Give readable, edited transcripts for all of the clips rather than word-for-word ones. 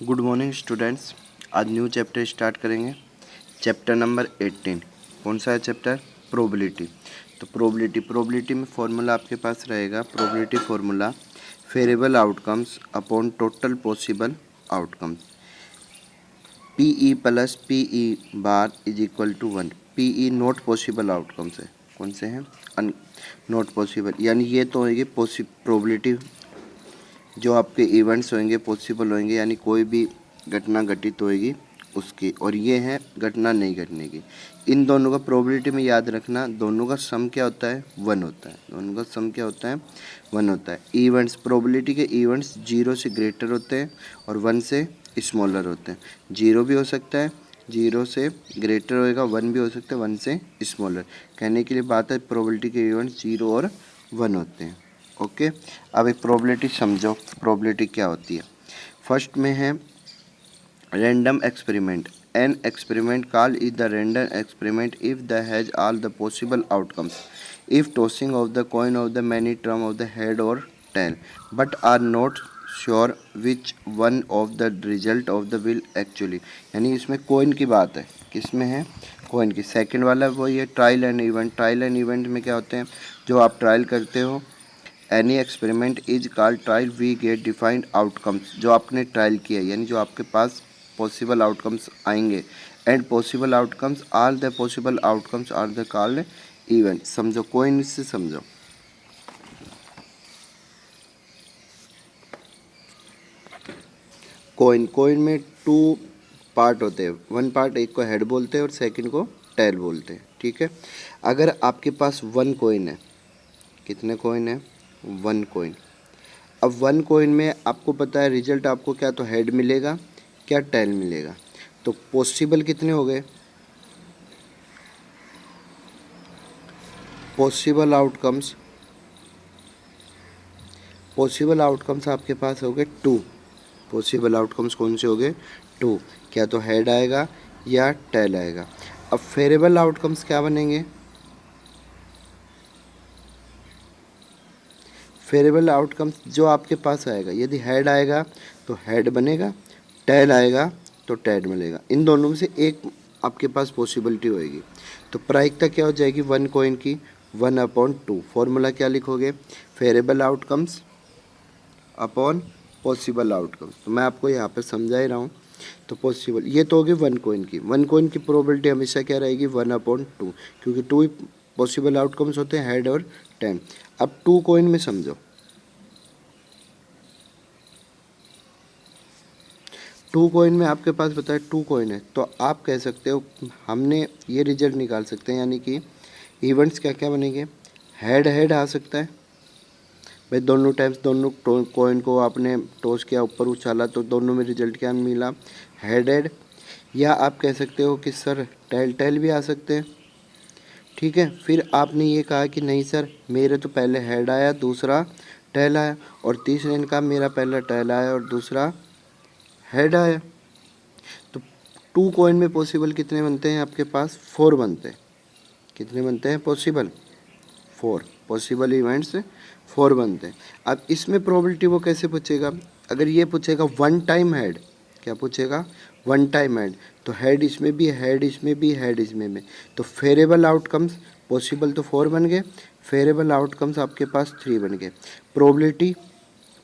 Good morning students. आज new chapter start करेंगे। Chapter number 18। कौन सा है चैप्टर? प्रोबेबिलिटी। तो प्रोबेबिलिटी में फॉर्मूला आपके पास रहेगा। Probability formula variable outcomes upon total possible outcomes, PE plus PE bar is equal to 1। PE not possible outcomes है। कौन से हैं? नॉट पॉसिबल, यानी ये तो होगी प्रोबेबिलिटी जो आपके इवेंट्स होंगे पॉसिबल होंगे, यानी कोई भी घटना घटित होएगी उसकी, और ये है घटना नहीं घटने की। इन दोनों का प्रोबेबिलिटी में याद रखना, दोनों का सम क्या होता है? 1 होता है। दोनों का सम क्या होता है? 1 होता है। इवेंट्स, प्रोबेबिलिटी के इवेंट्स 0 से ग्रेटर होते हैं और 1 से स्मॉलर होते हैं। 0 भी हो सकता है, 0 से ग्रेटर होएगा, 1 भी हो सकता है, 1 से स्मॉलर। कहने के लिए बात है प्रोबेबिलिटी के इवेंट्स 0 और 1 होते हैं। ओके, अब एक प्रोबेबिलिटी समझो। प्रोबेबिलिटी क्या होती है? फर्स्ट में है random experiment. An experiment call is the random experiment if the has all the possible outcomes if tossing of the coin of the many term of the head और tail but are not sure which one of the result of the will actually. यानी इसमें coin की बात है। किसमें है? Coin की। Second वाला वो ये trial and event. Trial and event में क्या होते हैं? जो आप ट्रायल करते हो, any experiment is called trial, we get defined outcomes. जो आपने ट्रायल किया यानी जो आपके पास पॉसिबल आउटकम्स आएंगे, and possible outcomes, all the possible outcomes are the called event. समझो, कोइन से समझो। कोइन में 2 पार्ट होते हैं। 1 पार्ट, एक को हेड बोलते हैं और सेकंड को टेल बोलते हैं। ठीक है, अगर आपके पास 1 कोइन है, कितने कोइन है? 1 कोइन। अब 1 कोइन में आपको पता है रिजल्ट आपको क्या तो हेड मिलेगा, क्या टेल मिलेगा। तो पॉसिबल कितने हो गए? पॉसिबल आउटकम्स आपके पास हो गए 2। पॉसिबल आउटकम्स कौन से हो गए? 2। क्या तो हेड आएगा या टेल आएगा। अब फेरेबल आउटकम्स क्या बनेंगे? फेरेबल आउटकम्स जो आपके पास आएगा, यदि हेड आएगा तो हेड बनेगा, टेल आएगा तो टेल बनेगा। इन दोनों में से एक आपके पास पॉसिबिलिटी होएगी। तो प्रायिकता क्या हो जाएगी 1 कॉइन की? 1/2। फॉर्मूला क्या लिखोगे? फेरेबल आउटकम्स अपॉन पॉसिबल आउटकम्स। तो मैं आपको यहाँ पर समझा ही रहा हूँ। तो पॉसिबल ये तो होगी 1 कॉइन की। 1 कॉइन की प्रोबेबिलिटी हमेशा क्या रहेगी? 1/2, क्योंकि 2 ही पॉसिबल आउटकम्स होते हैं, हेड और टेल। अब 2 कॉइन में समझो। 2 कॉइन में आपके पास बताया 2 कॉइन है, तो आप कह सकते हो हमने ये रिजल्ट निकाल सकते हैं, यानी कि इवेंट्स क्या क्या बनेंगे? हेड हेड आ सकता है भाई, दोनों टाइम्स दोनों कॉइन को आपने टॉस किया, ऊपर उछाला, तो दोनों में रिजल्ट क्या मिला? Head head. या आप कह सकते हो कि सर टेल टेल भी आ सकते हैं। ठीक है, फिर आपने ये कहा कि नहीं सर मेरे तो पहले हेड आया, दूसरा टेल आया, और तीसरे ने कहा मेरा पहला टेल आया और दूसरा हेड आया। तो 2 कॉइन में पॉसिबल कितने बनते हैं आपके पास? 4 बनते हैं। कितने बनते हैं पॉसिबल? 4 पॉसिबल इवेंट्स 4 बनते हैं। अब इसमें प्रोबेबिलिटी वो कैसे पूछेगा? अगर ये पूछेगा 1 टाइम हेड, क्या पूछेगा? 1 टाइम हेड, तो हेड इसमें भी, हेड इसमें भी, हेड इसमें भी। तो फेरेबल आउटकम्स, पॉसिबल तो 4 बन गए, फेरेबल आउटकम्स आपके पास 3 बन गए। प्रोबेबिलिटी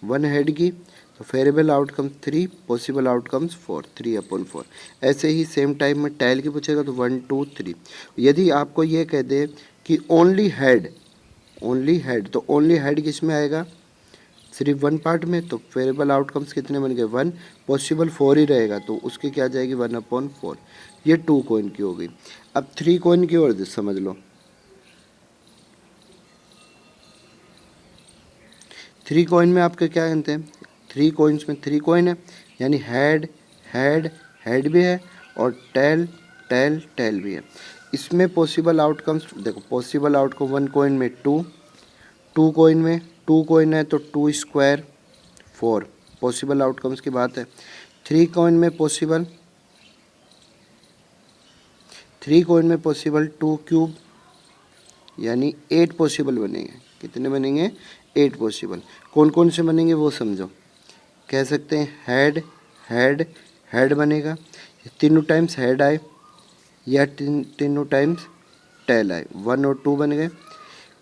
1 हेड की, तो फेरेबल आउटकम्स 3, पॉसिबल आउटकम्स 4, 3/4। ऐसे ही सेम टाइम में टेल की पूछेगा तो 1 2 3। यदि आपको ये कह दे कि ओनली हेड, ओनली हेड, तो ओनली हेड किस में आएगा? सिर्फ 1 पार्ट में। तो फेरेबल आउटकम्स कितने बन गए? 1, पॉसिबल 4 ही रहेगा, तो उसकी क्या जाएगी? 1/4। ये 2 कॉइन की हो गई। अब 3 कॉइन की और समझ लो। 3 कॉइन में आपके क्या कहते हैं? 3 कॉइन्स में 3 कॉइन है, यानी हेड हेड हेड भी है और टेल टेल टेल भी है। इसमें पॉसिबल आउटकम्स देखो, पॉसिबल आउटकम 1 कॉइन में 2, 2 कॉइन में 2 कॉइन है तो 2 स्क्वायर 4, पॉसिबल आउटकम्स की बात है। 3 कॉइन में पॉसिबल, 3 कॉइन में पॉसिबल 2 क्यूब, यानी 8 पॉसिबल बनेंगे। कितने बनेंगे? 8 पॉसिबल। कौन कौन से बनेंगे वो समझो। कह सकते हैं हेड हेड हेड बनेगा, तीनों टाइम्स हेड आए या तीनों टाइम्स टेल आए, 1 और 2 बन गए।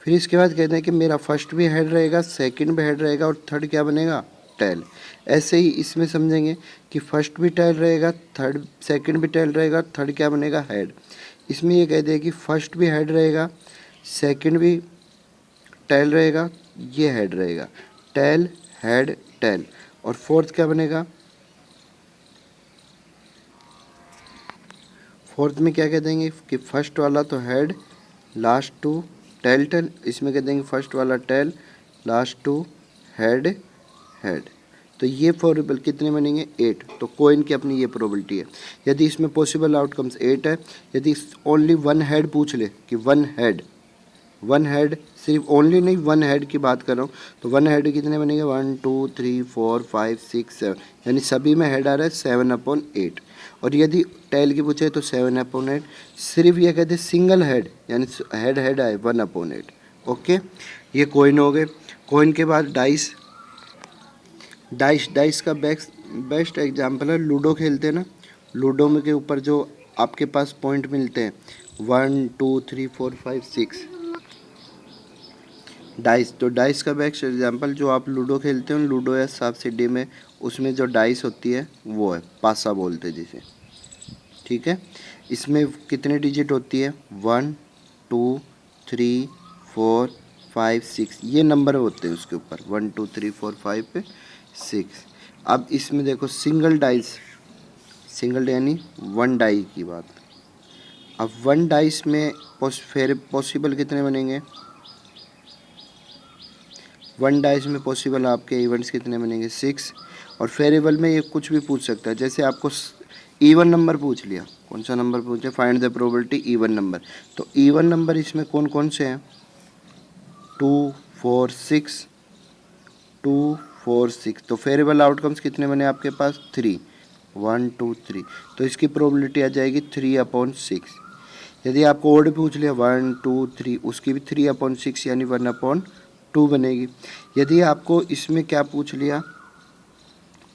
फिर इसके बाद कहते हैं कि मेरा फर्स्ट भी हेड रहेगा, सेकंड भी हेड रहेगा और थर्ड क्या बनेगा, टेल। ऐसे ही इसमें समझेंगे कि फर्स्ट भी टेल रहेगा, थर्ड सेकंड भी टेल रहेगा, थर्ड क्या बनेगा, हेड। इसमें ये कहते हैं कि फर्स्ट भी हेड रहेगा, सेकंड भी टेल रहेगा, ये हेड रहेगा, टेल हेड टेल, और फोर्थ क्या बनेगा, फोर्थ में क्या कह देंगे कि फर्स्ट वाला तो head, last two tail tail, इसमें कह देंगे फर्स्ट वाला tail, last two head head. तो ये प्रोबेबल कितने बनेंगे, 8। तो कोइन की अपनी ये प्रोबेबिलिटी है। यदि इसमें पॉसिबल आउटकम्स 8 है, यदि ओनली वन हेड पूछ ले कि वन हेड सिर्फ ओनली नहीं, वन हेड की बात कर रहा हूँ, तो वन हेड कितने बनेंगे, 1 2 3 4 5 6 7, यानी सभी में हेड आ रहा है 7/8। और यदि टेल की पूछे तो 7/8। सिर्फ ये कहते हैं सिंगल हेड, यानी हेड हेड आए 1/8। ओके, ये कोइन हो गए। कोइन के बाद डाइस, डाइस का बेस्ट एग्जाम्पल है, लूडो खेलते हैं ना, लूडो में के ऊपर जो आपके पास पॉइंट मिलते हैं 1 2 3 4 5 6 डाइस। तो डाइस का बेस्ट एग्जांपल जो आप लूडो खेलते हो, लूडो या सांप सीढ़ी में, उसमें जो डाइस होती है वो है पासा बोलते हैं जिसे, ठीक है। इसमें कितने डिजिट होती है, 1 2 3 4 5 6, ये नंबर होते हैं उसके ऊपर, 1 2 3 4 5 6। अब इसमें देखो सिंगल डाइस, सिंगल यानी वन डाई की बात। अब वन डाइस में फिर पॉसिबल कितने बनेंगे, वन डाइस में पॉसिबल आपके इवेंट्स कितने बनेंगे, 6। और फेरिएबल में ये कुछ भी पूछ सकता है, जैसे आपको इवन नंबर पूछ लिया, कौन सा नंबर पूछे, find the probability even number. तो इवन नंबर इसमें कौन कौन से हैं, 2 4 6, 2 4 6। तो फेरिएबल आउटकम्स कितने बने आपके पास, 3, 1 2 3। तो इसकी प्रोबेबिलिटी आ जाएगी 3/6। यदि आपको ओड पूछ लिया 1 2 3, उसकी भी 3/6 यानी 1/2 बनेगी। यदि आपको इसमें क्या पूछ लिया,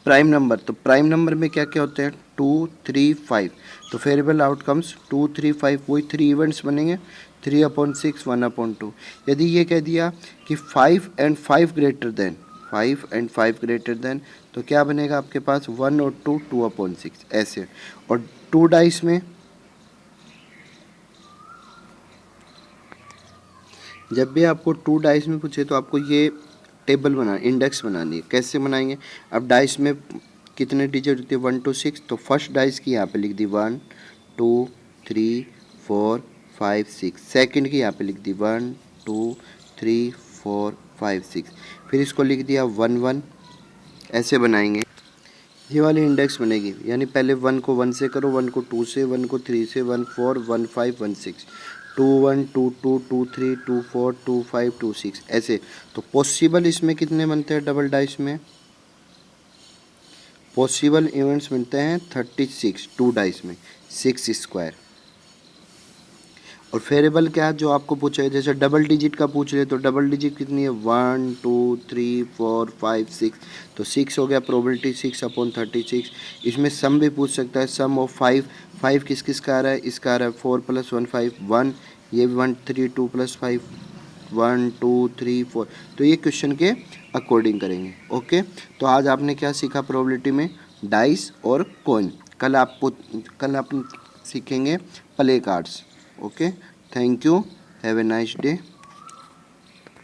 प्राइम नंबर, तो प्राइम नंबर में क्या क्या होते हैं, 2 3 5। तो फेरिएबल आउटकम्स 2 3 5, वही 3 इवेंट्स बनेंगे, 3/6 1/2। यदि ये कह दिया कि 5 and 5 greater than, 5 and 5 greater than, तो क्या बनेगा आपके पास, 1 और 2 2/6 ऐसे। और 2 डाइस में जब भी आपको 2 डाइस में पूछे तो आपको ये टेबल बना, इंडेक्स बनानी है। कैसे बनाएंगे, अब डाइस में कितने डिजिट होते हैं, 1 to 6। तो फर्स्ट डाइस की यहाँ पे लिख दी 1 2 3 4 5 6, सेकंड की यहाँ पे लिख दी 1 2 3 4 5 6, फिर इसको लिख दिया 1 1। ऐसे बनाएंगे, ये वाली इंडेक्स बनेगी, यानी पहले 1 को 1 से करो, 1 को 2 से, 1 को 3 से, 1 4 1 5 1 6, 2 1 2 2 2 3 2 4 2 5 2 6 ऐसे। तो पॉसिबल इसमें कितने बनते हैं, डबल डाइस में पॉसिबल इवेंट्स मिलते हैं 36, 2 डाइस में 6 स्क्वायर। और फेरिएबल क्या है जो आपको पूछा है, जैसे डबल डिजिट का पूछ ले तो डबल डिजिट कितनी है, 1 2 3 4 5 6। तो 6 हो गया, प्रोबेबिलिटी 6/36। इसमें सम भी पूछ सकता है, सम ऑफ 5, 5 किस किस का आ रहा है, इसका आ रहा है 4 + 1 5 1, ये 1 3 2 + 5 1 2 3 4। तो ये क्वेश्चन के अकॉर्डिंग करेंगे। ओके, तो आज आपने क्या सीखा प्रोबेबिलिटी में, डाइस और कॉइन। कल आप सीखेंगे play cards. Okay, thank you, have a nice day.